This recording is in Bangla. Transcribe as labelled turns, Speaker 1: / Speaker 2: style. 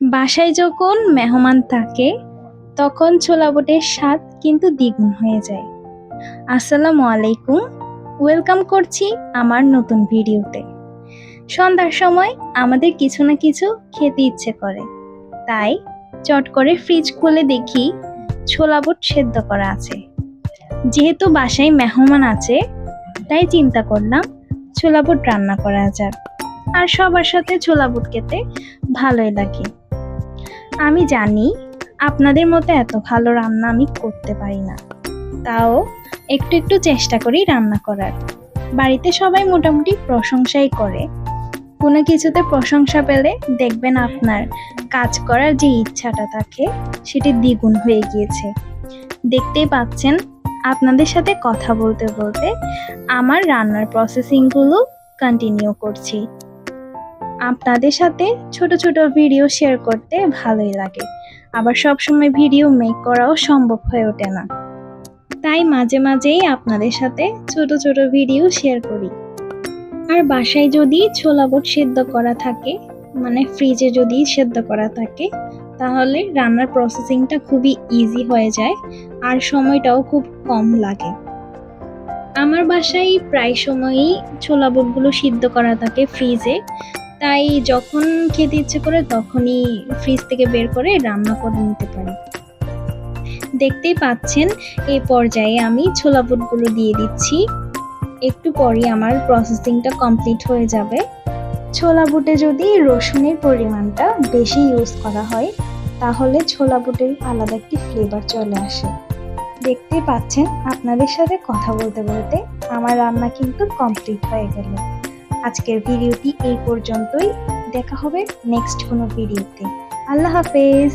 Speaker 1: বাসায় যখন মেহমান থাকে তখন ছোলা বুটের স্বাদ কিন্তু দ্বিগুণ হয়ে যায়। আসসালামু আলাইকুম, ওয়েলকাম করছি আমার নতুন ভিডিওতে। সন্ধ্যার সময় আমাদের কিছু না কিছু খেতে ইচ্ছে করে, তাই চট করে ফ্রিজ খুলে দেখি ছোলা বুট সেদ্ধ করা আছে। যেহেতু বাসায় মেহমান আছে তাই চিন্তা করলাম ছোলা বুট রান্না করা যাক, আর সবার সাথে ছোলা বুট খেতে ভালোই লাগে। আমি জানি আপনাদের মতো এত ভালো রান্না আমি করতে পারি না, তাও একটু একটু চেষ্টা করি রান্না করার। বাড়িতে সবাই মোটামুটি প্রশংসাই করে। কোনো কিছুতে প্রশংসা পেলে দেখবেন আপনার কাজ করার যে ইচ্ছাটা থাকে সেটি দ্বিগুণ হয়ে গিয়েছে। দেখতেই পাচ্ছেন আপনাদের সাথে কথা বলতে বলতে আমার রান্নার প্রসেসিংগুলো কন্টিনিউ করছি। আপনাদের সাথে ছোট ছোট ভিডিও শেয়ার করতে ভালোই লাগে, আবার সবসময় ভিডিও মেক করাও সম্ভব হয়ে ওঠে না, তাই মাঝে মাঝেই আপনাদের সাথে ছোট ছোট ভিডিও শেয়ার করি। আর বাসায় যদি ছোলা বুট সেদ্ধ করা থাকে, মানে ফ্রিজে যদি সেদ্ধ করা থাকে, তাহলে রান্নার প্রসেসিংটা খুবই ইজি হয়ে যায় আর সময়টাও খুব কম লাগে। আমার বাসায় প্রায় সময়ই ছোলা বুটগুলো সিদ্ধ করা থাকে ফ্রিজে, তাই যখন খেতে ইচ্ছে করে তখনই ফ্রিজ থেকে বের করে রান্না করে নিতে পারি। দেখতেই পাচ্ছেন এই পর্যায়ে আমি ছোলা বুটগুলো দিয়ে দিচ্ছি। একটু পরই আমার প্রসেসিংটা কমপ্লিট হয়ে যাবে। ছোলা বুটে যদি রসুনের পরিমাণটা বেশি ইউজ করা হয় তাহলে ছোলা বুটের আলাদা একটি ফ্লেভার চলে আসে। দেখতেই পাচ্ছেন আপনাদের সাথে কথা বলতে বলতে আমার রান্না কিন্তু কমপ্লিট হয়ে গেল। আজকের ভিডিওটি এই পর্যন্তই, দেখা হবে নেক্সট কোনো ভিডিওতে। আল্লাহ হাফেজ।